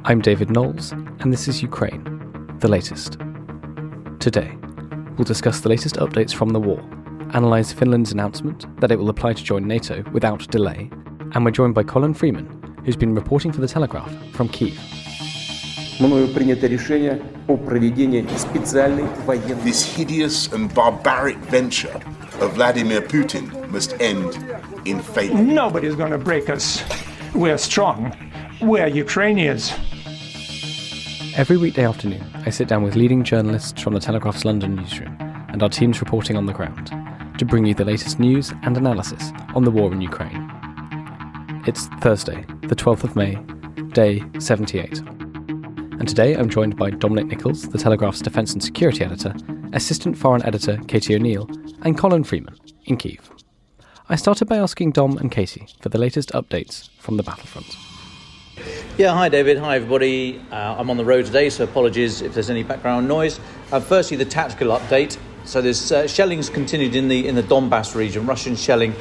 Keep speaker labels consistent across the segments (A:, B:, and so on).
A: I'm David Knowles, and this is Ukraine, the latest. Today, we'll discuss the latest updates from the war, analyse Finland's announcement that it will apply to join NATO without delay, and we're joined by Colin Freeman, who's been reporting for the Telegraph from Kyiv.
B: This hideous and barbaric venture of Vladimir Putin must end in failure.
C: Nobody's going to break us. We're strong. We're Ukrainians.
A: Every weekday afternoon, I sit down with leading journalists from the Telegraph's London newsroom and our teams reporting on the ground to bring you the latest news and analysis on the war in Ukraine. It's Thursday, the 12th of May, day 78. And today I'm joined by Nicholls, the Telegraph's Defence and Security Editor, Assistant Foreign Editor Katie O'Neill, and Colin Freeman in Kyiv. I started by asking Dom and Katie for the latest updates from the battlefront.
D: Yeah, hi David, hi everybody. I'm on the road today, so apologies if there's any background noise. Firstly, the tactical update. So there's shelling's continued in the Donbass region. Russian shelling,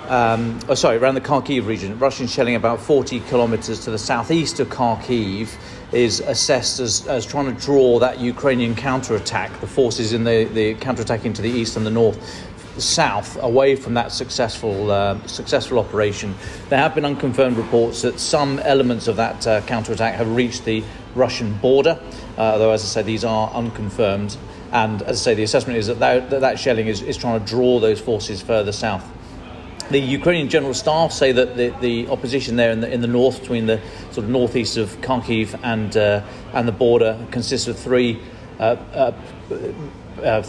D: around the Kyiv region. Russian shelling about 40 kilometres to the southeast of Kyiv is assessed as trying to draw that Ukrainian counterattack, the forces in the counterattack into the east and the north, south, away from that successful operation. There have been unconfirmed reports that some elements of that counterattack have reached the Russian border, though, as I say, these are unconfirmed. And as I say, the assessment is that shelling is trying to draw those forces further south. The Ukrainian General Staff say that the opposition there in the north, between the sort of northeast of Kyiv and the border, consists of three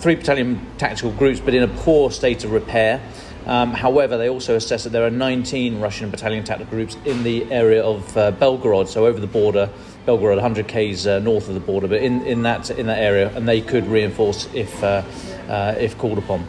D: battalion tactical groups, but in a poor state of repair. However, they also assess that there are 19 Russian battalion tactical groups in the area of Belgorod, so over the border. Belgorod, 100 k's north of the border, but in that area, and they could reinforce if called upon.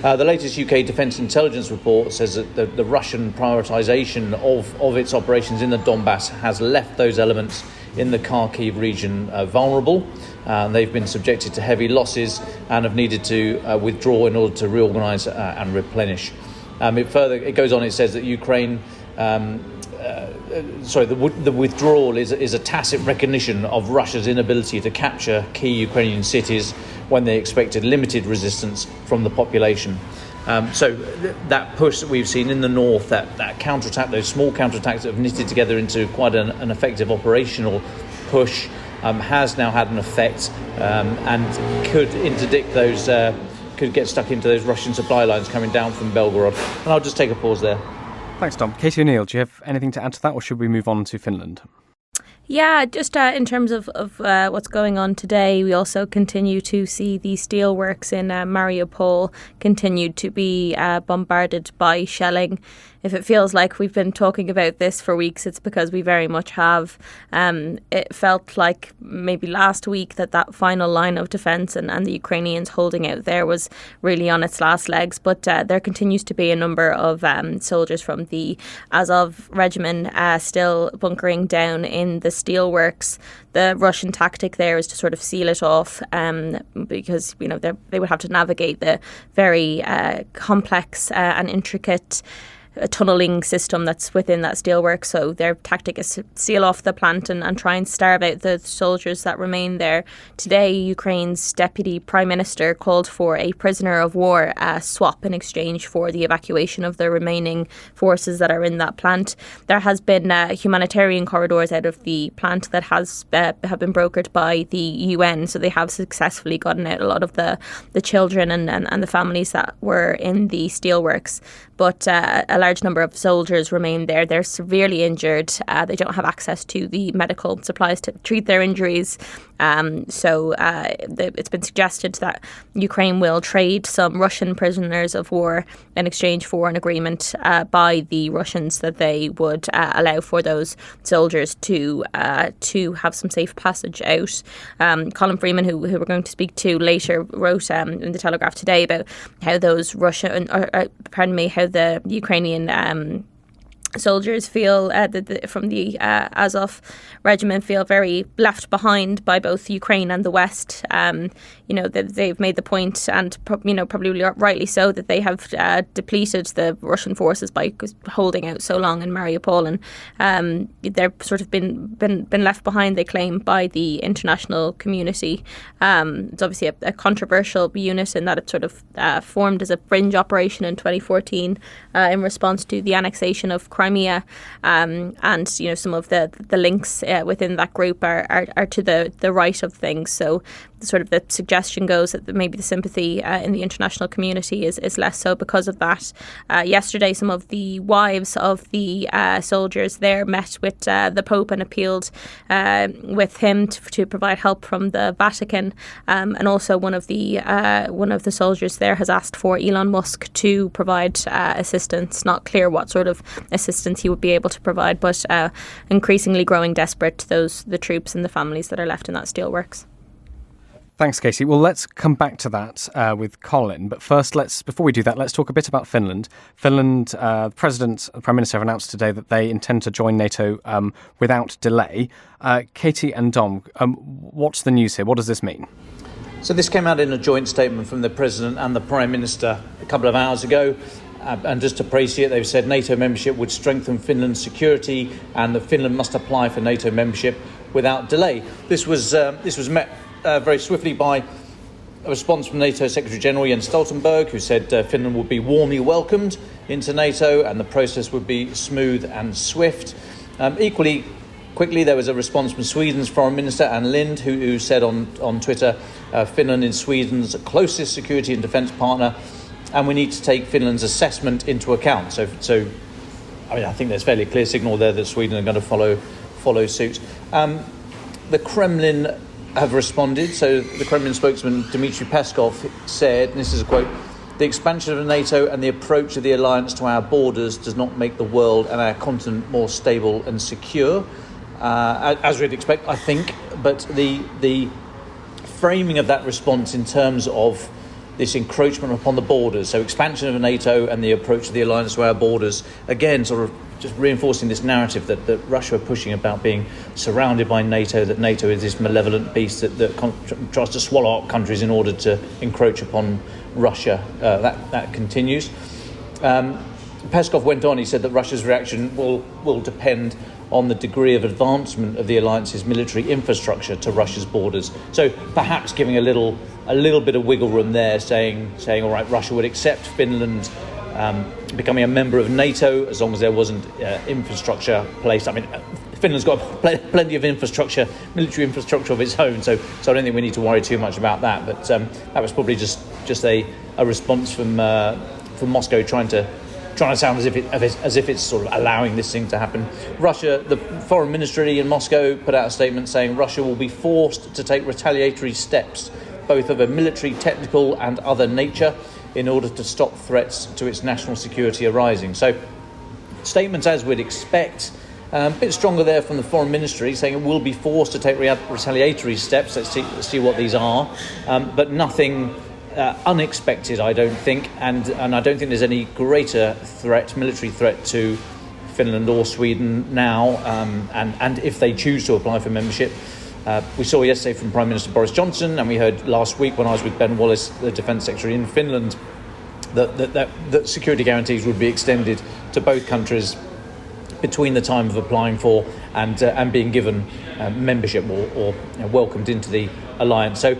D: The latest UK Defence Intelligence report says that the Russian prioritisation of its operations in the Donbass has left those elements in the Kyiv region vulnerable. They've been subjected to heavy losses and have needed to withdraw in order to reorganise and replenish. It goes on, it says that Ukraine... the withdrawal is a tacit recognition of Russia's inability to capture key Ukrainian cities when they expected limited resistance from the population. That push that we've seen in the north, that counterattack, those small counterattacks that have knitted together into quite an effective operational push, has now had an effect and could interdict those, could get stuck into those Russian supply lines coming down from Belgorod. And I'll just take a pause there.
A: Thanks, Dom. Katie O'Neill, do you have anything to add to that, or should we move on to Finland?
E: Yeah, just in terms of what's going on today, we also continue to see the steelworks in Mariupol continued to be bombarded by shelling. If it feels like we've been talking about this for weeks, it's because we very much have. It felt like maybe last week that final line of defence and the Ukrainians holding out there was really on its last legs. But there continues to be a number of soldiers from the Azov regiment still bunkering down in the steelworks. The Russian tactic there is to sort of seal it off because they would have to navigate the very complex and intricate tunnelling system that's within that steelwork. So their tactic is to seal off the plant and try and starve out the soldiers that remain there. Today, Ukraine's Deputy Prime Minister called for a prisoner of war swap in exchange for the evacuation of the remaining forces that are in that plant. There has been humanitarian corridors out of the plant that have been brokered by the UN. So they have successfully gotten out a lot of the children and the families that were in the steelworks. But a large number of soldiers remain there. They're severely injured. They don't have access to the medical supplies to treat their injuries. It's been suggested that Ukraine will trade some Russian prisoners of war in exchange for an agreement by the Russians that they would allow for those soldiers to have some safe passage out. Colin Freeman, who we're going to speak to later, wrote in the Telegraph today about how those how the Ukrainian soldiers feel from the Azov regiment feel very left behind by both Ukraine and the West. They've made the point, and probably rightly so, that they have depleted the Russian forces by holding out so long in Mariupol, and they're sort of been left behind, they claim, by the international community. It's obviously a controversial unit in that it sort of formed as a fringe operation in 2014 in response to the annexation of Crimea, and some of the links within that group are to the right of things. So sort of the suggestion goes that maybe the sympathy in the international community is less so because of that. Yesterday, some of the wives of the soldiers there met with the Pope and appealed with him to provide help from the Vatican, and also one of the soldiers there has asked for Elon Musk to provide assistance. Not clear what sort of assistance he would be able to provide, but increasingly growing desperate, the troops and the families that are left in that steelworks.
A: Thanks, Katie. Well, let's come back to that with Colin. But first, before we do that, let's talk a bit about Finland. The President and Prime Minister have announced today that they intend to join NATO without delay. Katie and Dom, what's the news here? What does this mean?
D: So this came out in a joint statement from the President and the Prime Minister a couple of hours ago. And just to praise it, they've said NATO membership would strengthen Finland's security and that Finland must apply for NATO membership without delay. This was met very swiftly by a response from NATO Secretary-General Jens Stoltenberg, who said Finland would be warmly welcomed into NATO and the process would be smooth and swift. Equally quickly, there was a response from Sweden's Foreign Minister Ann Linde, who said on Twitter, Finland is Sweden's closest security and defence partner, and we need to take Finland's assessment into account. So I think there's fairly clear signal there that Sweden are going to follow suit. The Kremlin have responded. So the Kremlin spokesman Dmitry Peskov said, and this is a quote, "The expansion of NATO and the approach of the alliance to our borders does not make the world and our continent more stable and secure." As we'd expect, I think, but the framing of that response in terms of this encroachment upon the borders, so expansion of NATO and the approach of the alliance to our borders, again, sort of just reinforcing this narrative that Russia are pushing about being surrounded by NATO, that NATO is this malevolent beast that tries to swallow up countries in order to encroach upon Russia. That continues. Peskov went on, he said that Russia's reaction will depend on the degree of advancement of the alliance's military infrastructure to Russia's borders. So perhaps giving a little bit of wiggle room there, saying all right, Russia would accept Finland becoming a member of NATO as long as there wasn't infrastructure placed. I mean, Finland's got plenty of infrastructure, military infrastructure of its own, so I don't think we need to worry too much about that. But that was probably just a response from Moscow trying to sound as if it's sort of allowing this thing to happen. Russia, the foreign ministry in Moscow put out a statement saying Russia will be forced to take retaliatory steps, both of a military, technical and other nature, in order to stop threats to its national security arising. So statements as we'd expect, a bit stronger there from the foreign ministry, saying it will be forced to take retaliatory steps. Let's see what these are, but nothing unexpected, I don't think, and I don't think there's any greater military threat to Finland or Sweden now, and if they choose to apply for membership. We saw yesterday from Prime Minister Boris Johnson, and we heard last week when I was with Ben Wallace, the Defence Secretary in Finland, that security guarantees would be extended to both countries between the time of applying for and being given membership or welcomed into the alliance. So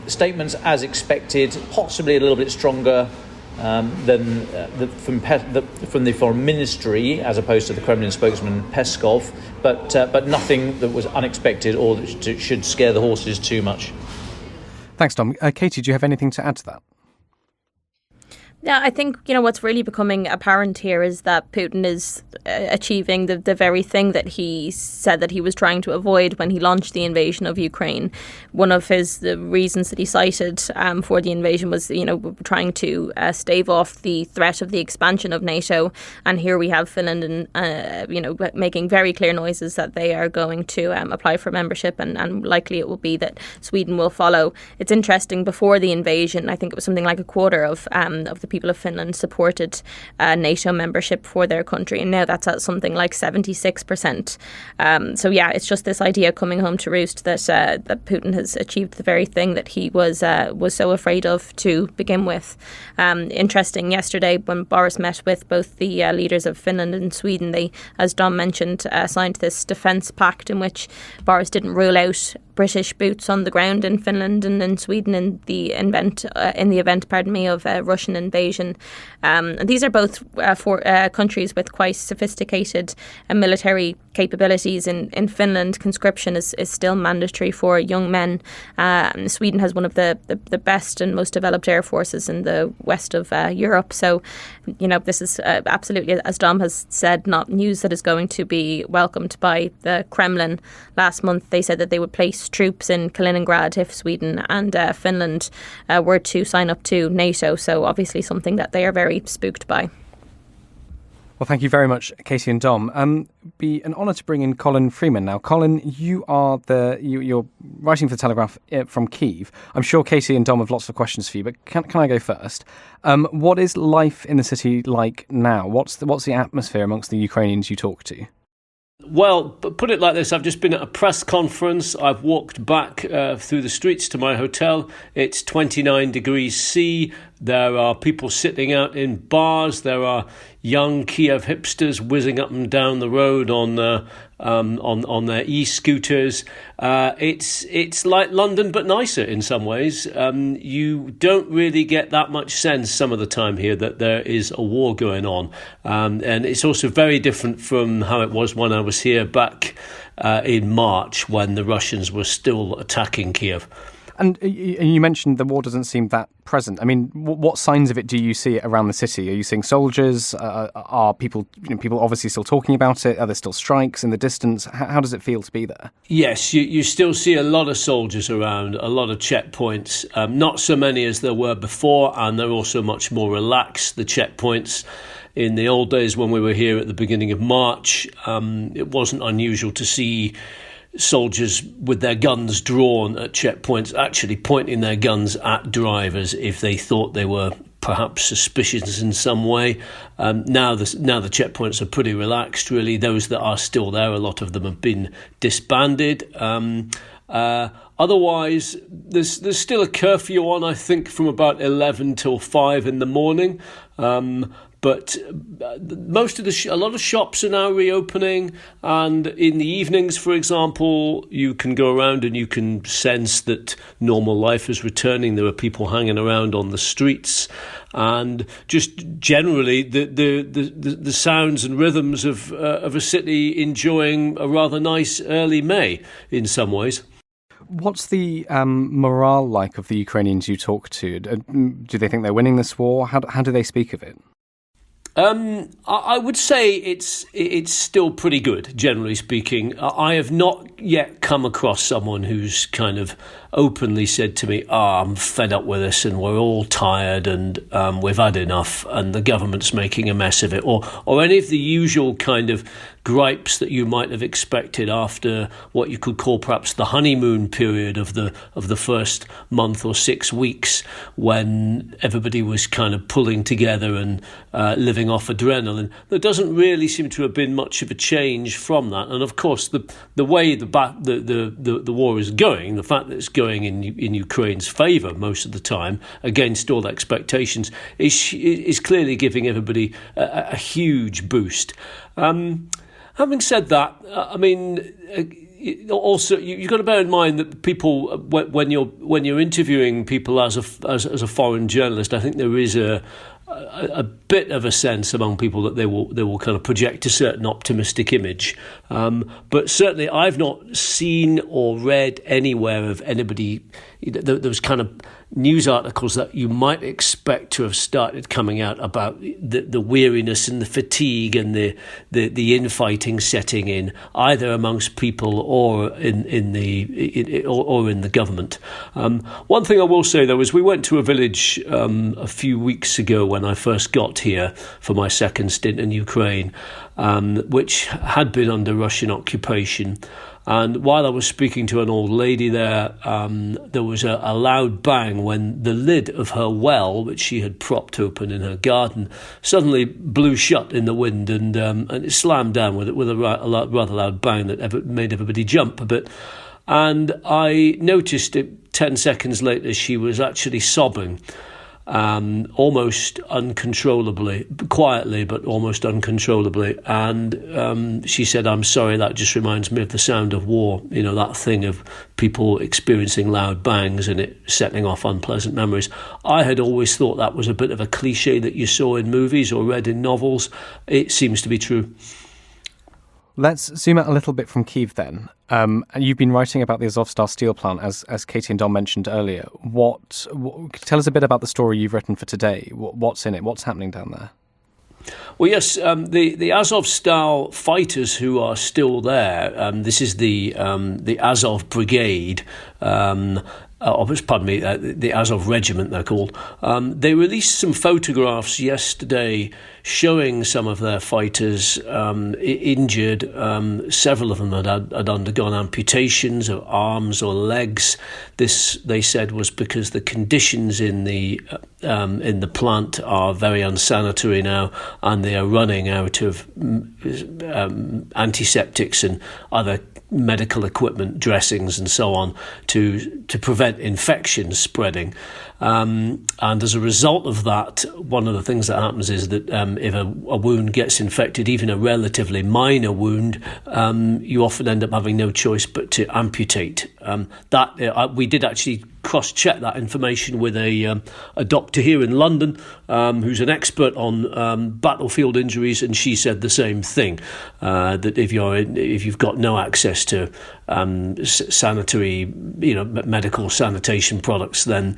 D: statements as expected, possibly a little bit stronger than from the foreign ministry as opposed to the Kremlin spokesman Peskov, but nothing that was unexpected or that should scare the horses too much.
A: Thanks, Dom. Katie, do you have anything to add to that?
E: Yeah, I think, what's really becoming apparent here is that Putin is achieving the very thing that he said that he was trying to avoid when he launched the invasion of Ukraine. One of the reasons that he cited for the invasion was, trying to stave off the threat of the expansion of NATO. And here we have Finland, making very clear noises that they are going to apply for membership, and likely it will be that Sweden will follow. It's interesting, before the invasion, I think it was something like a quarter of the people of Finland supported NATO membership for their country, and now that's at something like 76%. So yeah, it's just this idea coming home to roost that that Putin has achieved the very thing that he was so afraid of to begin with. Interesting, yesterday when Boris met with both the leaders of Finland and Sweden, they, as Dom mentioned, signed this defence pact in which Boris didn't rule out British boots on the ground in Finland and in Sweden in the event, of Russian invasion. And these are both countries with quite sophisticated military capabilities. In Finland, conscription is still mandatory for young men. Sweden has one of the best and most developed air forces in the west of Europe. So, this is absolutely, as Dom has said, not news that is going to be welcomed by the Kremlin. Last month, they said that they would place troops in Kaliningrad if Sweden and Finland were to sign up to NATO. So obviously something that they are very spooked by.
A: Well, thank you very much, Katie and Dom. Be an honour to bring in Colin Freeman now. Colin, you're writing for the Telegraph from Kyiv. I'm sure Katie and Dom have lots of questions for you, but can I go first? What is life in the city like now? What's the atmosphere amongst the Ukrainians you talk to?
F: Well, put it like this. I've just been at a press conference. I've walked back through the streets to my hotel. It's 29 degrees C. There are people sitting out in bars. There are young Kiev hipsters whizzing up and down the road on their e-scooters. It's like London, but nicer in some ways. You don't really get that much sense some of the time here that there is a war going on. And it's also very different from how it was when I was here back in March when the Russians were still attacking Kiev.
A: And you mentioned the war doesn't seem that present. I mean, what signs of it do you see around the city? Are you seeing soldiers? Are people obviously still talking about it? Are there still strikes in the distance? How does it feel to be there?
F: Yes, you still see a lot of soldiers around, a lot of checkpoints. Not so many as there were before, and they're also much more relaxed, the checkpoints. In the old days when we were here at the beginning of March, it wasn't unusual to see soldiers with their guns drawn at checkpoints, actually pointing their guns at drivers if they thought they were perhaps suspicious in some way. Now the checkpoints are pretty relaxed, really. Those that are still there, a lot of them have been disbanded. Otherwise, there's still a curfew on, I think, from about 11 till 5 in the morning. But a lot of shops are now reopening, and in the evenings, for example, you can go around and you can sense that normal life is returning. There are people hanging around on the streets, and just generally the sounds and rhythms of a city enjoying a rather nice early May in some ways.
A: What's the morale like of the Ukrainians you talk to? Do they think they're winning this war? How do they speak of it?
F: I would say it's still pretty good, generally speaking. I have not yet come across someone who's kind of openly said to me, I'm fed up with this and we're all tired and we've had enough and the government's making a mess of it, or any of the usual kind of gripes that you might have expected after what you could call perhaps the honeymoon period of the first month or 6 weeks, when everybody was kind of pulling together and living off adrenaline. There doesn't really seem to have been much of a change from that. And of course, the way the war is going, the fact that it's going in Ukraine's favour most of the time, against all expectations, is clearly giving everybody a huge boost. Having said that, I mean, also you've got to bear in mind that people, when you're interviewing people as a foreign journalist, I think there is a bit of a sense among people that they will kind of project a certain optimistic image. But certainly I've not seen or read anywhere of anybody, those kind of news articles that you might expect to have started coming out about the weariness and the fatigue and the infighting setting in, either amongst people or in the government. One thing I will say though is we went to a village a few weeks ago when I first got here for my second stint in Ukraine, which had been under Russian occupation. And while I was speaking to an old lady there, there was a loud bang when the lid of her well, which she had propped open in her garden, suddenly blew shut in the wind, and it slammed down with a rather loud bang that made everybody jump a bit. And I noticed it 10 seconds later, she was actually sobbing. Almost uncontrollably, quietly, but almost uncontrollably. And she said, "I'm sorry, that just reminds me of the sound of war." You know, that thing of people experiencing loud bangs and it setting off unpleasant memories. I had always thought that was a bit of a cliche that you saw in movies or read in novels. It seems to be true.
A: Let's zoom out a little bit from Kyiv then. You've been writing about the Azovstal steel plant, as Katie and Don mentioned earlier. Tell us a bit about the story you've written for today. What's in it? What's happening down there?
F: Well, yes, the Azovstal fighters who are still there. This is the Azov Brigade. The Azov Regiment, they're called. They released some photographs yesterday showing some of their fighters injured. Several of them had undergone amputations of arms or legs. This, they said, was because the conditions in the plant are very unsanitary now, and they are running out of antiseptics and other medical equipment, dressings and so on to prevent infection spreading. And as a result of that, one of the things that happens is that if a wound gets infected, even a relatively minor wound, you often end up having no choice but to amputate. We did actually cross-check that information with a doctor here in London who's an expert on battlefield injuries, and she said the same thing, that if you've got no access to sanitary, medical sanitation products, then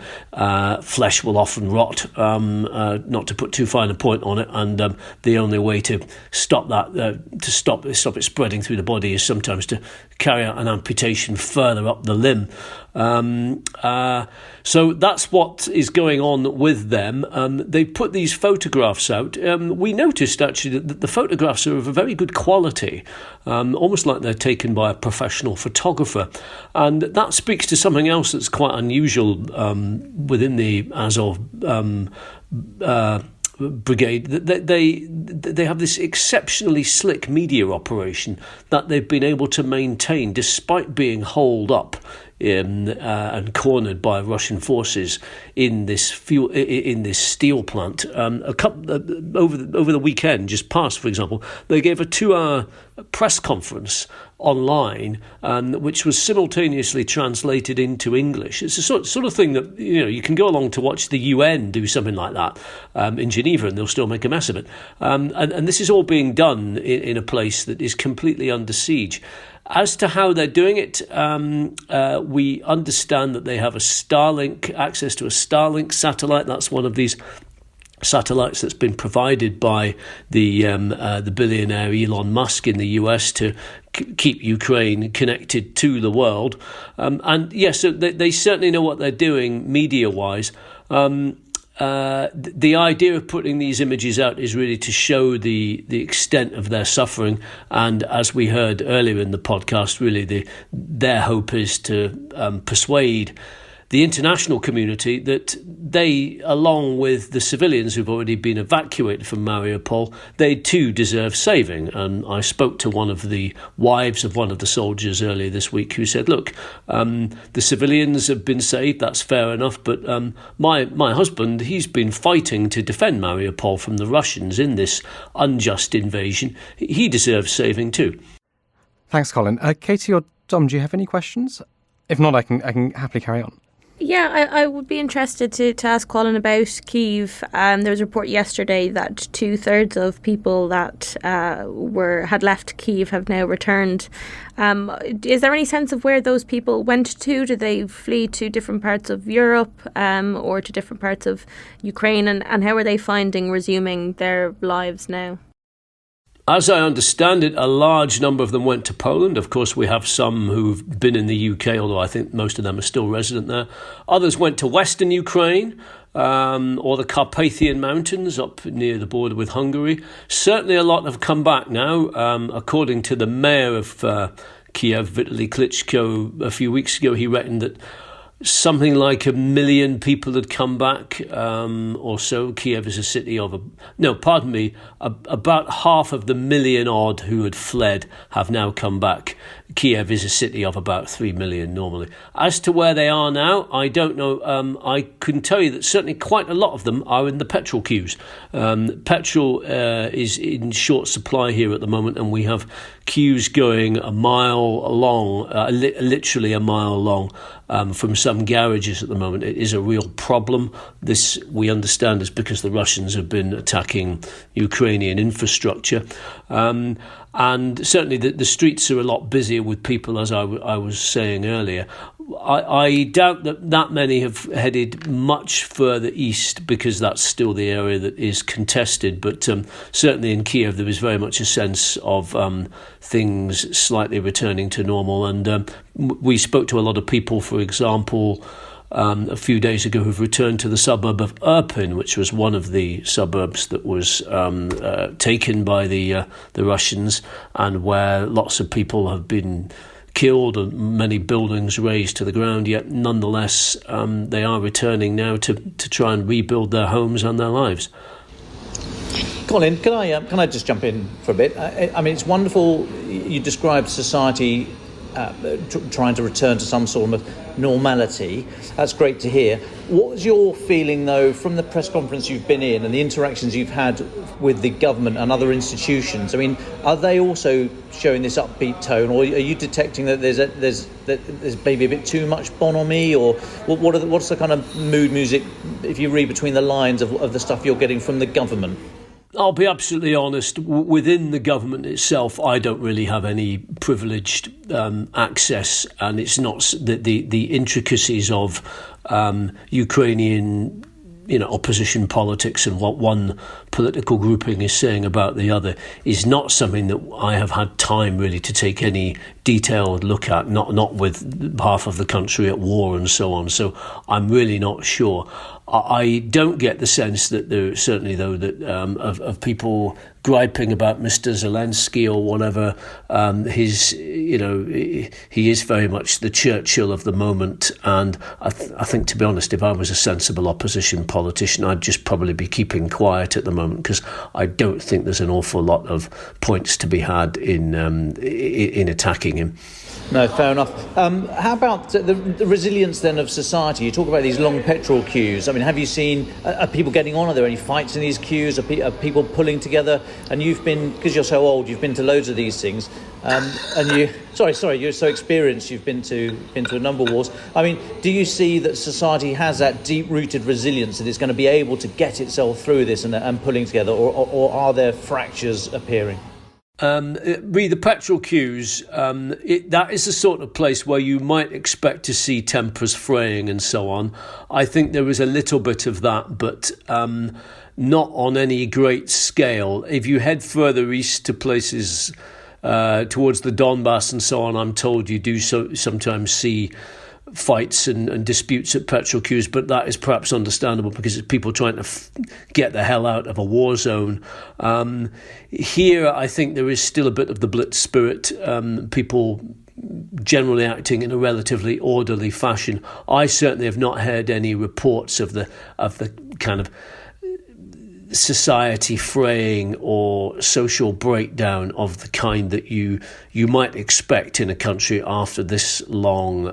F: flesh will often rot. Not to put too fine a point on it, and the only way to stop that, to stop it spreading through the body, is sometimes to carry out an amputation further up the limb. So that's what is going on with them. They put these photographs out. We noticed actually that the photographs are of a very good quality, almost like they're taken by a professional photographer. And that speaks to something else that's quite unusual within the Azov brigade. They have this exceptionally slick media operation that they've been able to maintain despite being holed up and cornered by Russian forces in this steel plant. Over the weekend, just past, for example, they gave a 2-hour press conference online, which was simultaneously translated into English. It's a sort of thing that you can go along to watch the UN do something like that in Geneva, and they'll still make a mess of it. And this is all being done in a place that is completely under siege. As to how they're doing it, we understand that they have access to a Starlink satellite. That's one of these satellites that's been provided by the billionaire Elon Musk in the US to keep Ukraine connected to the world. And yes, so they certainly know what they're doing media-wise. The idea of putting these images out is really to show the extent of their suffering, and as we heard earlier in the podcast, really their hope is to persuade the international community that they, along with the civilians who've already been evacuated from Mariupol, they too deserve saving. And I spoke to one of the wives of one of the soldiers earlier this week who said, look, the civilians have been saved, that's fair enough, but my husband, he's been fighting to defend Mariupol from the Russians in this unjust invasion. He deserves saving too. Thanks, Colin. Katie or Dom, do you have any questions? If not, I can happily carry on.
E: Yeah, I would be interested to ask Colin about Kyiv. There was a report yesterday that 2/3 of people that had left Kyiv have now returned. Is there any sense of where those people went to? Did they flee to different parts of Europe or to different parts of Ukraine? And how are they finding resuming their lives now?
F: As I understand it, a large number of them went to Poland. Of course, we have some who've been in the UK, although I think most of them are still resident there. Others went to Western Ukraine. or the Carpathian Mountains up near the border with Hungary. Certainly a lot have come back now. According to the mayor of Kyiv, Vitaly Klitschko, a few weeks ago, he reckoned that something like 1 million people had come back or so. Kyiv is a city of about half of the million odd who had fled have now come back. Kyiv is a city of about 3 million normally. As to where they are now, I don't know. I can tell you that certainly quite a lot of them are in the petrol queues. Petrol is in short supply here at the moment, and we have queues going a mile long, literally a mile long, from some garages at the moment. It is a real problem. This, we understand, is because the Russians have been attacking Ukrainian infrastructure. And certainly the streets are a lot busier with people, as I was saying earlier. I doubt that many have headed much further east, because that's still the area that is contested. But certainly in Kyiv there is very much a sense of things slightly returning to normal. And we spoke to a lot of people, for example, a few days ago, who've returned to the suburb of Irpin, which was one of the suburbs that was taken by the Russians, and where lots of people have been killed and many buildings razed to the ground. Yet nonetheless, they are returning now to try and rebuild their homes and their lives.
D: Colin, can I just jump in for a bit? I mean, it's wonderful. You described society trying to return to some sort of normality. That's great to hear. What was your feeling, though, from the press conference you've been in and the interactions you've had with the government and other institutions? I mean, are they also showing this upbeat tone, or are you detecting that there's maybe a bit too much bonhomie, or what's the kind of mood music, if you read between the lines of the stuff you're getting from the government?
F: I'll be absolutely honest, within the government itself, I don't really have any privileged access, and it's not the intricacies of Ukrainian opposition politics and what one political grouping is saying about the other is not something that I have had time really to take any detailed look at, not with half of the country at war and so on. So I'm really not sure. I don't get the sense that there certainly, though, that of people griping about Mr. Zelensky or whatever. He is very much the Churchill of the moment, and I think, to be honest, if I was a sensible opposition politician, I'd just probably be keeping quiet at the moment, because I don't think there's an awful lot of points to be had in attacking him.
D: No, fair enough. How about the resilience then of society? You talk about these long petrol queues. I mean, have you seen, are people getting on? Are there any fights in these queues? Are people pulling together? And you've been, because you're so old, you've been to loads of these things. And you, sorry, you're so experienced, you've been to a number of wars. I mean, do you see that society has that deep-rooted resilience that it's going to be able to get itself through this and pulling together, or are there fractures appearing?
F: Read the petrol queues. That is the sort of place where you might expect to see tempers fraying and so on. I think there is a little bit of that, but not on any great scale. If you head further east to places towards the Donbass and so on, I'm told you do sometimes see fights and disputes at petrol queues, but that is perhaps understandable because it's people trying to get the hell out of a war zone. Here, I think there is still a bit of the Blitz spirit, people generally acting in a relatively orderly fashion. I certainly have not heard any reports of the kind of society fraying or social breakdown of the kind that you might expect in a country after this long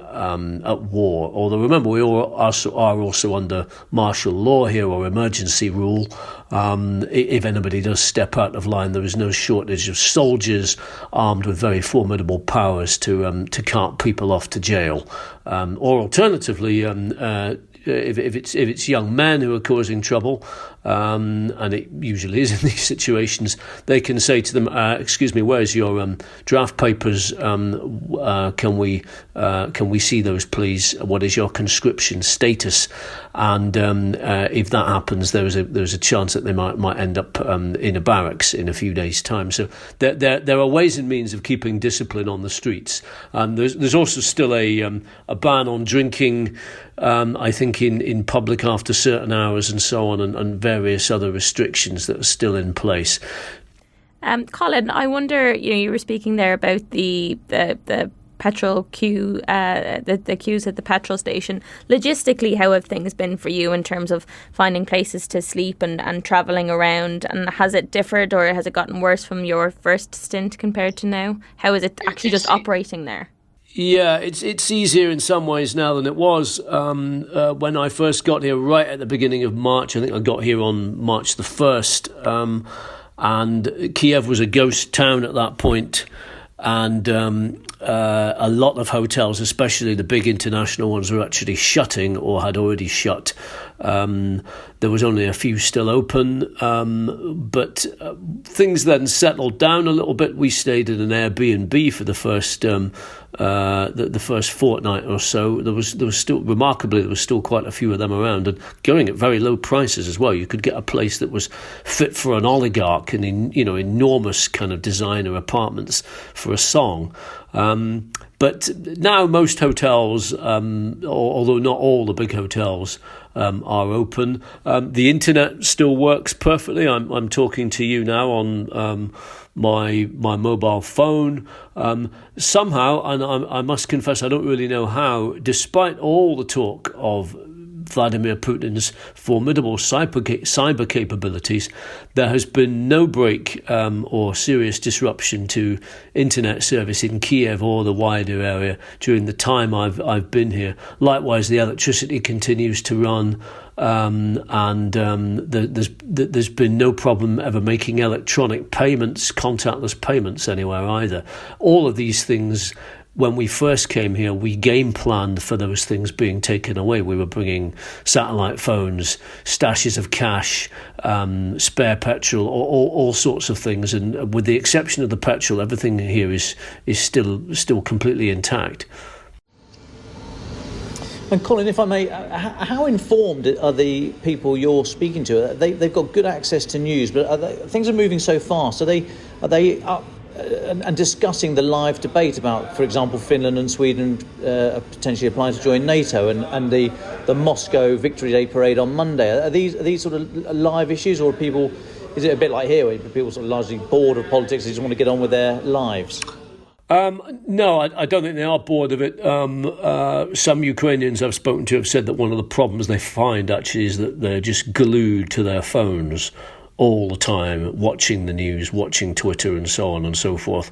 F: at war. Although remember, we all are also under martial law here, or emergency rule. If anybody does step out of line, there is no shortage of soldiers armed with very formidable powers to cart people off to jail, or alternatively, if it's young men who are causing trouble, and it usually is in these situations, they can say to them, excuse me, where's your draft papers? Can we see those, please? What is your conscription status? And if that happens, there's a chance that they might end up in a barracks in a few days' time. So there are ways and means of keeping discipline on the streets. And there's also still a ban on drinking, I think, in public after certain hours and so on, and various other restrictions that are still in place.
E: Colin, I wonder, you were speaking there about the petrol queue, the queues at the petrol station. Logistically, how have things been for you in terms of finding places to sleep and travelling around? And has it differed, or has it gotten worse from your first stint compared to now? How is it actually just operating there?
F: Yeah, it's easier in some ways now than it was when I first got here right at the beginning of March. I think I got here on March the 1st, and Kyiv was a ghost town at that point. And a lot of hotels, especially the big international ones, were actually shutting or had already shut. There was only a few still open, but things then settled down a little bit. We stayed in an Airbnb for the first the first fortnight or so. There was still, remarkably, there was still quite a few of them around, and going at very low prices as well. You could get a place that was fit for an oligarch, and enormous kind of designer apartments for a song. But now most hotels, although not all the big hotels, are open. The internet still works perfectly. I'm talking to you now on my mobile phone. Somehow, and I must confess, I don't really know how, despite all the talk of Vladimir Putin's formidable cyber capabilities, there has been no break or serious disruption to internet service in Kyiv or the wider area during the time I've been here. Likewise, the electricity continues to run, and there's been no problem ever making electronic payments, contactless payments anywhere either. All of these things, when we first came here, we game planned for those things being taken away. We were bringing satellite phones, stashes of cash, spare petrol, all sorts of things. And with the exception of the petrol, everything here is still completely intact.
D: And Colin, if I may, how informed are the people you're speaking to? They've got good access to news, but things are moving so fast. Are they up and discussing the live debate about, for example, Finland and Sweden potentially applying to join NATO, and the Moscow Victory Day parade on Monday? Are these sort of live issues, or is it a bit like here where people sort of largely bored of politics, they just want to get on with their lives?
F: No, I don't think they are bored of it. Some Ukrainians I've spoken to have said that one of the problems they find actually is that they're just glued to their phones all the time, watching the news, watching Twitter and so on and so forth.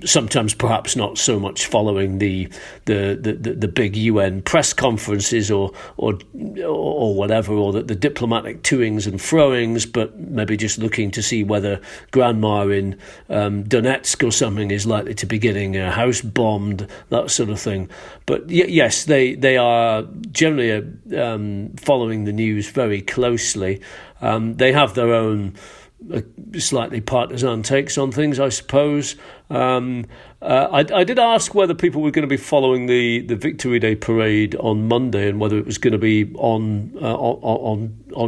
F: Sometimes perhaps not so much following the big UN press conferences or whatever, or the diplomatic toings and froings, but maybe just looking to see whether grandma in Donetsk or something is likely to be getting a house bombed, that sort of thing. But yes, they are generally following the news very closely. They have their own slightly partisan takes on things, I suppose. I did ask whether people were going to be following the Victory Day parade on Monday, and whether it was going to be on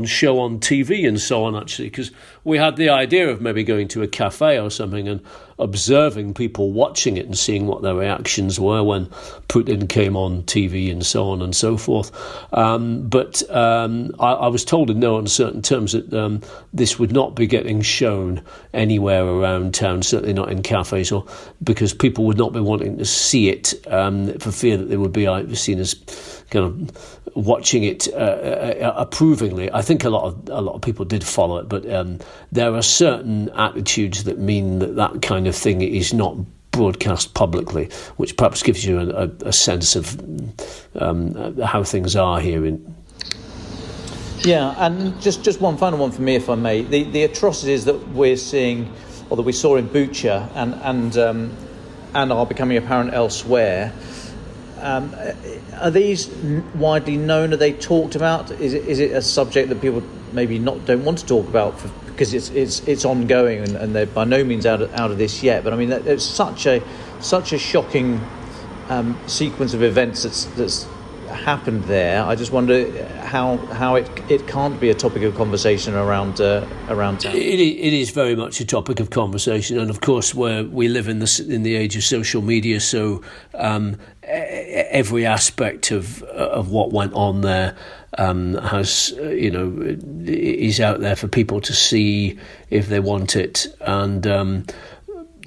F: show on TV and so on, actually, because we had the idea of maybe going to a cafe or something and observing people watching it and seeing what their reactions were when Putin came on TV and so on and so forth. But I was told in no uncertain terms that this would not be getting shown anywhere around town, certainly not in cafes, or because people would not be wanting to see it for fear that they would be seen as kind of watching it approvingly. I think a lot of people did follow it, but there are certain attitudes that mean that kind of thing is not broadcast publicly, which perhaps gives you a sense of how things are here in.
D: Yeah, and just one final one for me, if I may. The atrocities that we're seeing, or that we saw in Bucha, and are becoming apparent elsewhere. Are these widely known? Are they talked about? Is it a subject that people maybe don't want to talk about because it's ongoing and they're by no means out of this yet. But I mean, it's such a shocking sequence of events that's happened there. I just wonder how it can't be a topic of conversation around town.
F: It is very much a topic of conversation, and of course, where we live in the age of social media, so every aspect of what went on there has is out there for people to see if they want it, and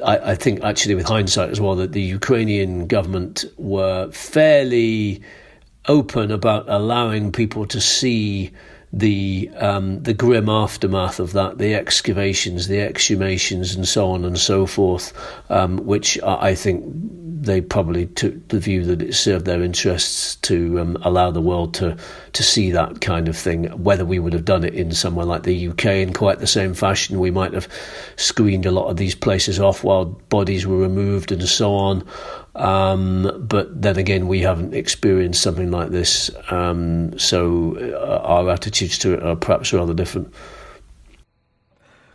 F: I think actually with hindsight as well that the Ukrainian government were fairly open about allowing people to see the grim aftermath of that, the excavations, the exhumations, and so on and so forth, which I think they probably took the view that it served their interests to allow the world to see that kind of thing. Whether we would have done it in somewhere like the UK in quite the same fashion, we might have screened a lot of these places off while bodies were removed and so on. But then again, we haven't experienced something like this, so our attitudes to it are perhaps rather different.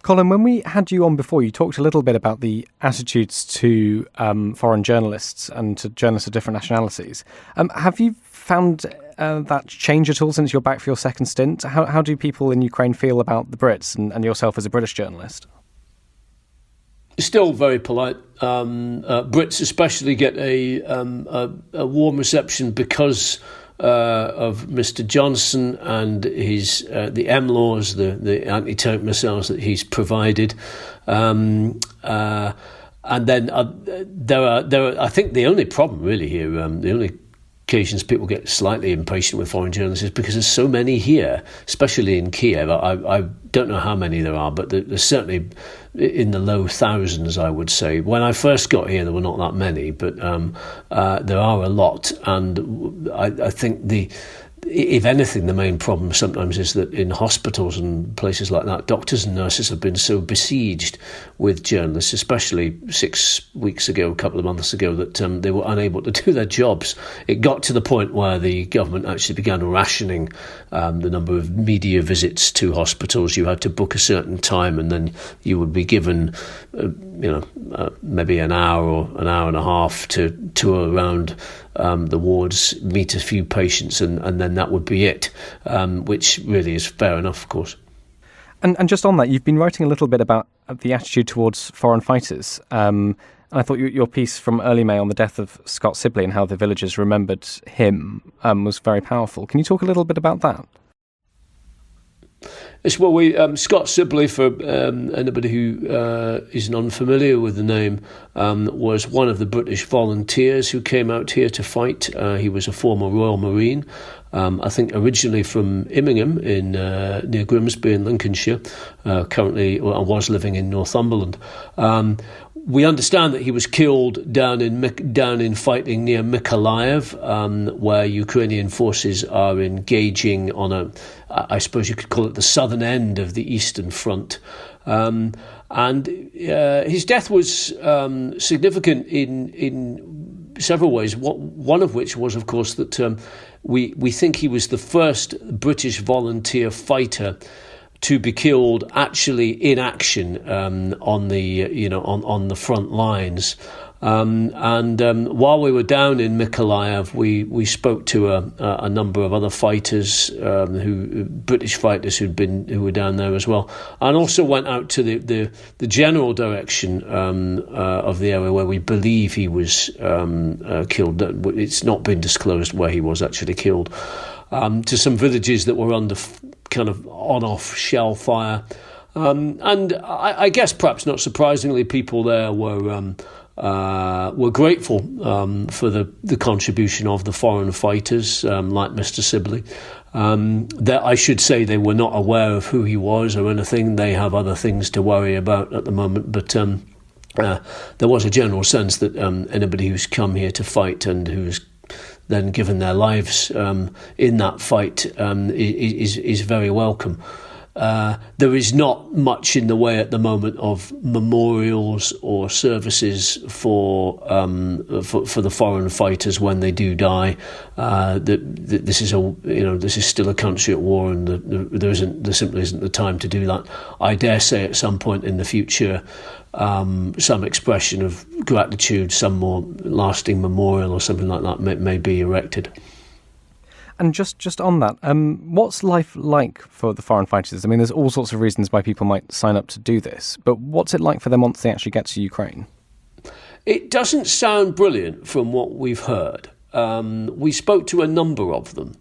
A: Colin, when we had you on before, you talked a little bit about the attitudes to foreign journalists and to journalists of different nationalities. Have you found that change at all since you're back for your second stint? How do people in Ukraine feel about the Brits and yourself as a British journalist?
F: Still very polite. Brits especially get a warm reception because of Mr. Johnson and his the MLAWs, the anti-tank missiles that he's provided, and then there are. I think the only problem really here, the only occasions people get slightly impatient with foreign journalists is because there's so many here, especially in Kyiv. I don't know how many there are, but there's certainly in the low thousands, I would say. When I first got here, there were not that many, but there are a lot. And I think if anything, the main problem sometimes is that in hospitals and places like that, doctors and nurses have been so besieged with journalists, especially 6 weeks ago, a couple of months ago, that they were unable to do their jobs. It got to the point where the government actually began rationing the number of media visits to hospitals. You had to book a certain time, and then you would be given, maybe an hour or an hour and a half to tour around the wards, meet a few patients, and then that would be it, which really is fair enough, of course.
A: And just on that, you've been writing a little bit about the attitude towards foreign fighters. And I thought your piece from early May on the death of Scott Sibley and how the villagers remembered him was very powerful. Can you talk a little bit about that?
F: Yes, well, Scott Sibley, for anybody who is unfamiliar with the name, was one of the British volunteers who came out here to fight. He was a former Royal Marine, I think originally from Immingham near Grimsby in Lincolnshire, currently was living in Northumberland. We understand that he was killed down in fighting near Mykolaiv, where Ukrainian forces are engaging on I suppose you could call it the southern end of the Eastern Front. And his death was significant in several ways. One of which was, of course, that we think he was the first British volunteer fighter to be killed actually in action on the front lines. While we were down in Mykolaiv, we spoke to a number of other fighters, British fighters who were down there as well, and also went out to the general direction of the area where we believe he was killed. It's not been disclosed where he was actually killed. To some villages that were under kind of on-off shell fire, and I guess perhaps not surprisingly, people there were grateful for the contribution of the foreign fighters, like Mr. Sibley. That I should say they were not aware of who he was or anything. They have other things to worry about at the moment, but there was a general sense that anybody who's come here to fight and who's then given their lives in that fight is very welcome. there is not much in the way at the moment of memorials or services for the foreign fighters when they do die. This is still a country at war, and there simply isn't the time to do that. I dare say at some point in the future, some expression of gratitude, some more lasting memorial or something like that may be erected.
A: And just on that, what's life like for the foreign fighters? I mean, there's all sorts of reasons why people might sign up to do this, but what's it like for them once they actually get to Ukraine?
F: It doesn't sound brilliant from what we've heard. We spoke to a number of them,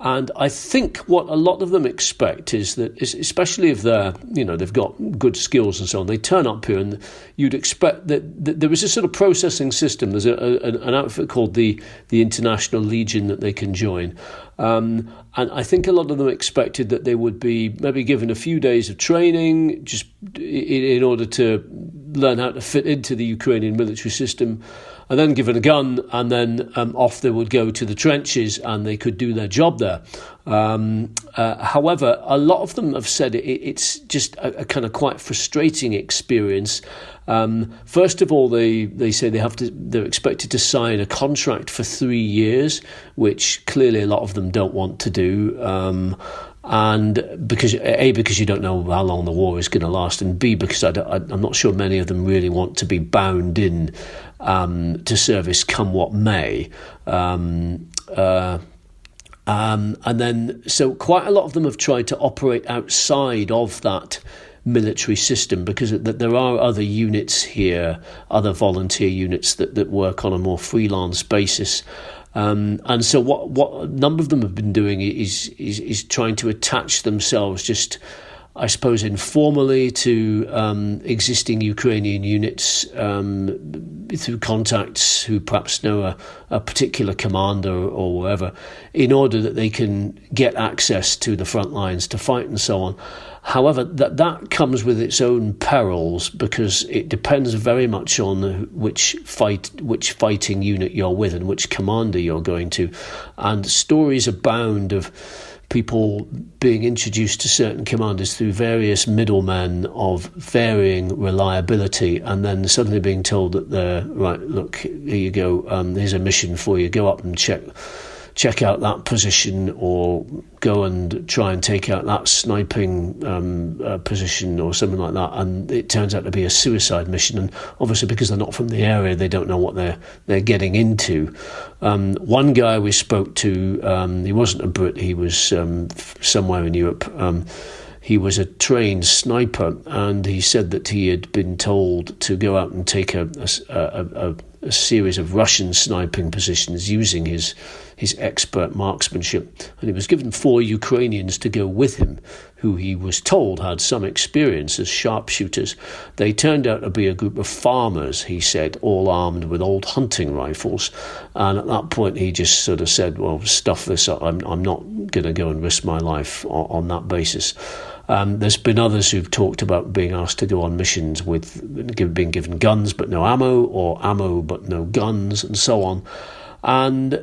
F: and I think what a lot of them expect is that, especially if they've got good skills and so on, they turn up here and you'd expect that there is a sort of processing system. There's an outfit called the International Legion that they can join. And I think a lot of them expected that they would be maybe given a few days of training just in order to learn how to fit into the Ukrainian military system, and then given a gun, and then off they would go to the trenches and they could do their job there. However, a lot of them have said it's just a kind of quite frustrating experience. First of all, they say they're expected to sign a contract for 3 years, which clearly a lot of them don't want to do. And because you don't know how long the war is going to last, and B, because I'm not sure many of them really want to be bound in to service come what may. And then, so quite a lot of them have tried to operate outside of that military system, because there are other units here, other volunteer units that work on a more freelance basis. And so what a number of them have been doing is trying to attach themselves just, I suppose, informally to existing Ukrainian units through contacts who perhaps know a particular commander or wherever, in order that they can get access to the front lines to fight and so on. However, that comes with its own perils, because it depends very much on which fighting unit you're with and which commander you're going to. And stories abound of people being introduced to certain commanders through various middlemen of varying reliability, and then suddenly being told that they're, right, look, here you go, here's a mission for you, go up and check out that position, or go and try and take out that sniping position or something like that, and it turns out to be a suicide mission. And obviously, because they're not from the area, they don't know what they're getting into. One guy we spoke to, he wasn't a Brit, he was somewhere in Europe. He was a trained sniper, and he said that he had been told to go out and take a series of Russian sniping positions using his expert marksmanship. And he was given 4 Ukrainians to go with him, who he was told had some experience as sharpshooters. They turned out to be a group of farmers, he said, all armed with old hunting rifles. And at that point, he just sort of said, well, stuff this up. I'm not going to go and risk my life on that basis. There's been others who've talked about being asked to go on missions with being given guns but no ammo, or ammo but no guns, and so on. And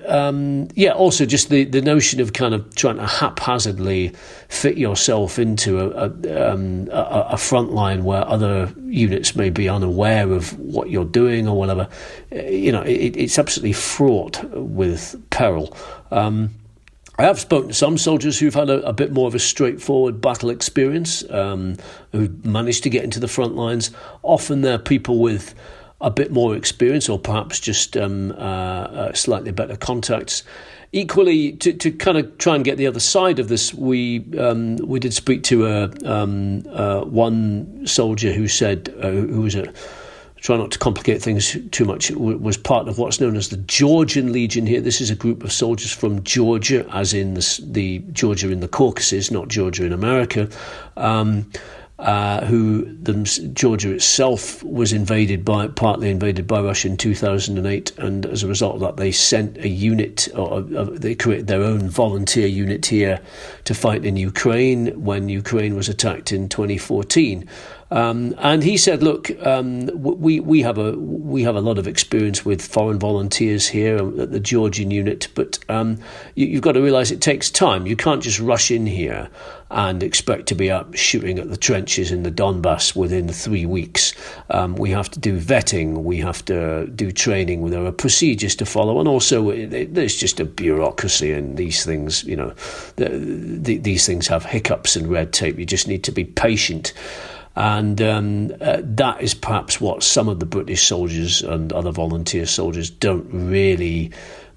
F: also just the notion of kind of trying to haphazardly fit yourself into a front line where other units may be unaware of what you're doing or whatever. It's absolutely fraught with peril. I have spoken to some soldiers who've had a bit more of a straightforward battle experience, who've managed to get into the front lines. Often they're people with a bit more experience, or perhaps just slightly better contacts. Equally, to kind of try and get the other side of this, we did speak to one soldier who said, who was try not to complicate things too much, was part of what's known as the Georgian Legion here. This is a group of soldiers from Georgia, as in the Georgia in the Caucasus, not Georgia in America, Georgia itself was partly invaded by Russia in 2008, and as a result of that, they sent a unit, or they created their own volunteer unit here to fight in Ukraine when Ukraine was attacked in 2014. And he said, look, we have a lot of experience with foreign volunteers here at the Georgian unit, but you've got to realise it takes time. You can't just rush in here and expect to be up shooting at the trenches in the Donbass within 3 weeks. We have to do vetting, we have to do training, there are procedures to follow, and also there's just a bureaucracy, and these things, these things have hiccups and red tape. You just need to be patient. And that is perhaps what some of the British soldiers and other volunteer soldiers don't really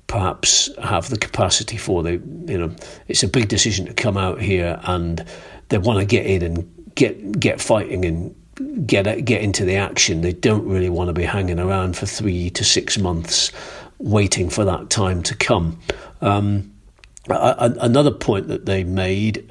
F: perhaps have the capacity for. It's a big decision to come out here, and they want to get in and get fighting and get into the action. They don't really want to be hanging around for 3 to 6 months waiting for that time to come. Another point that they made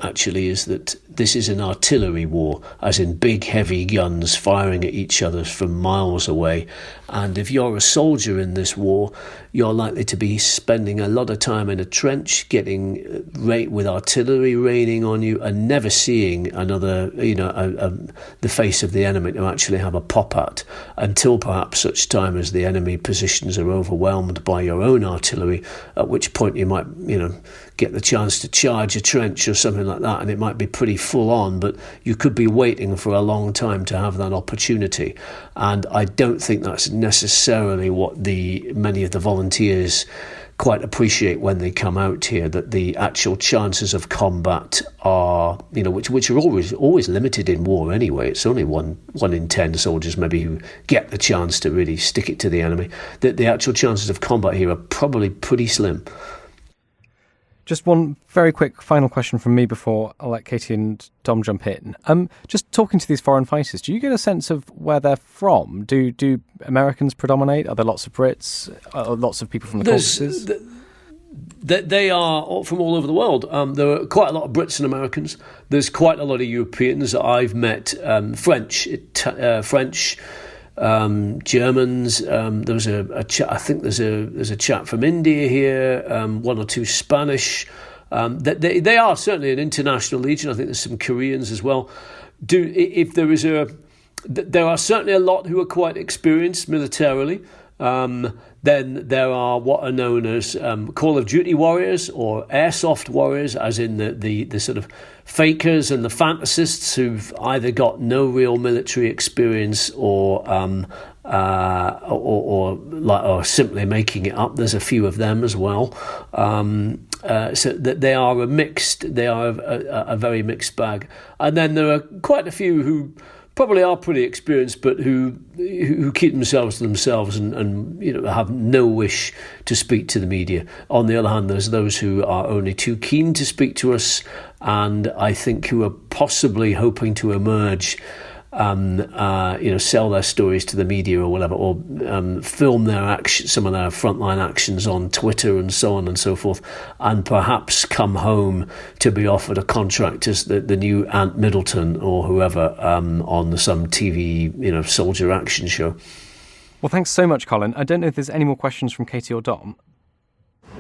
F: actually is that this is an artillery war, as in big heavy guns firing at each other from miles away. And if you're a soldier in this war, you're likely to be spending a lot of time in a trench, getting with artillery raining on you, and never seeing another, the face of the enemy to actually have a pop at, until perhaps such time as the enemy positions are overwhelmed by your own artillery, at which point you might, get the chance to charge a trench or something like that, and it might be pretty full on, but you could be waiting for a long time to have that opportunity. And I don't think that's necessarily what many of the volunteers quite appreciate when they come out here, that the actual chances of combat are, which are always limited in war anyway. It's only one in 10 soldiers maybe who get the chance to really stick it to the enemy. That the actual chances of combat here are probably pretty slim.
A: Just one very quick final question from me before I'll let Katie and Dom jump in. Just talking to these foreign fighters, do you get a sense of where they're from? Do Americans predominate? Are there lots of Brits? Lots of people from the Caucasus?
F: They are from all over the world. There are quite a lot of Brits and Americans. There's quite a lot of Europeans that I've met. French. Germans. There's I think there's a chap from India here. One or two Spanish. They are certainly an international legion. I think there's some Koreans as well. There are certainly a lot who are quite experienced militarily. Then there are what are known as Call of Duty warriors or airsoft warriors, as in the sort of fakers and the fantasists who've either got no real military experience or simply making it up. There's a few of them as well. So that they are a very mixed bag. And then there are quite a few who probably are pretty experienced, but who keep themselves to themselves and have no wish to speak to the media. On the other hand, there's those who are only too keen to speak to us, and I think who are possibly hoping to emerge, sell their stories to the media or whatever, or film some of their frontline actions on Twitter and so on and so forth, and perhaps come home to be offered a contract as the new Ant Middleton or whoever on some TV, soldier action show.
A: Well, thanks so much, Colin. I don't know if there's any more questions from Katie or Dom.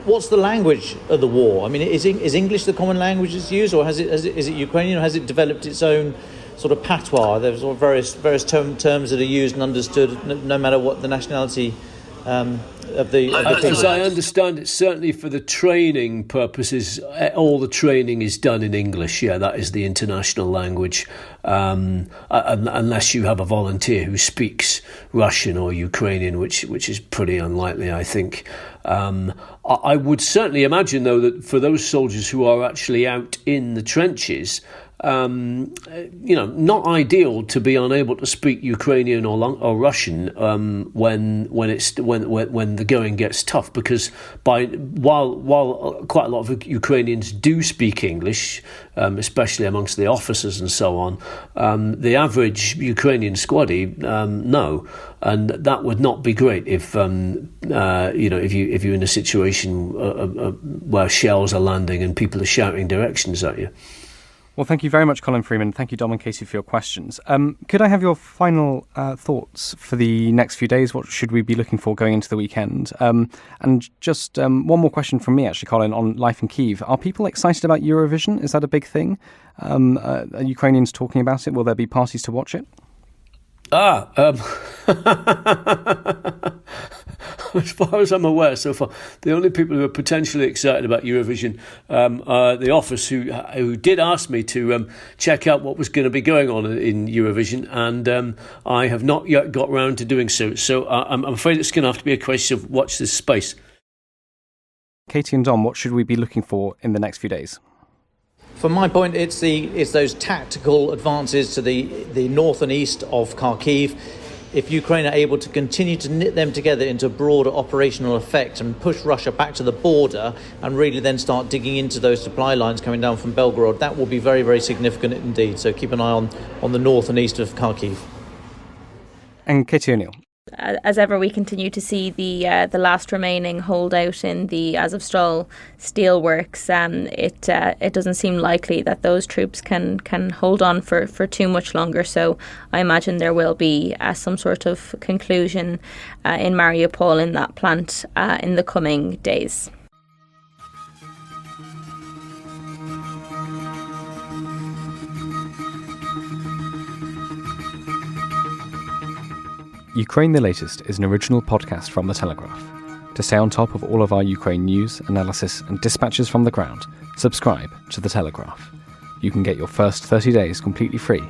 D: What's the language of the war? I mean, is English the common language that's used, or is it Ukrainian, or has it developed its own sort of patois? There's various terms that are used and understood, no matter what the nationality of the people.
F: As I understand it, certainly for the training purposes, all the training is done in English. Yeah, that is the international language, unless you have a volunteer who speaks Russian or Ukrainian, which is pretty unlikely, I think. I would certainly imagine, though, that for those soldiers who are actually out in the trenches, not ideal to be unable to speak Ukrainian or Russian when the going gets tough, because while quite a lot of Ukrainians do speak English, especially amongst the officers and so on, the average Ukrainian squaddie no, and that would not be great if if you're in a situation where shells are landing and people are shouting directions at you.
A: Well, thank you very much, Colin Freeman. Thank you, Dom and Casey, for your questions. Could I have your final thoughts for the next few days? What should we be looking for going into the weekend? And just one more question from me, actually, Colin, on life in Kyiv. Are people excited about Eurovision? Is that a big thing? Are Ukrainians talking about it? Will there be parties to watch it?
F: As far as I'm aware so far, the only people who are potentially excited about Eurovision are the office who did ask me to check out what was going to be going on in Eurovision, and I have not yet got round to doing so. So I'm afraid it's going to have to be a question of watch this space.
A: Katie and Dom, what should we be looking for in the next few days?
D: From my point, it's those tactical advances to the north and east of Kharkiv. If Ukraine are able to continue to knit them together into broader operational effect and push Russia back to the border and really then start digging into those supply lines coming down from Belgorod, that will be very, very significant indeed. So keep an eye on the north and east of Kharkiv.
A: And Katie O'Neill.
E: As ever, we continue to see the last remaining holdout in the Azovstal steelworks. It doesn't seem likely that those troops can hold on for too much longer. So I imagine there will be some sort of conclusion in Mariupol in that plant in the coming days.
A: Ukraine the Latest is an original podcast from The Telegraph. To stay on top of all of our Ukraine news, analysis and dispatches from the ground, subscribe to The Telegraph. You can get your first 30 days completely free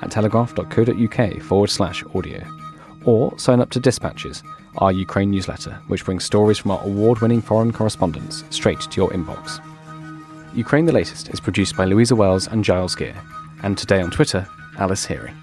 A: at telegraph.co.uk/audio. Or sign up to Dispatches, our Ukraine newsletter, which brings stories from our award-winning foreign correspondents straight to your inbox. Ukraine the Latest is produced by Louisa Wells and Giles Gear, and today on Twitter, Alice Hearing.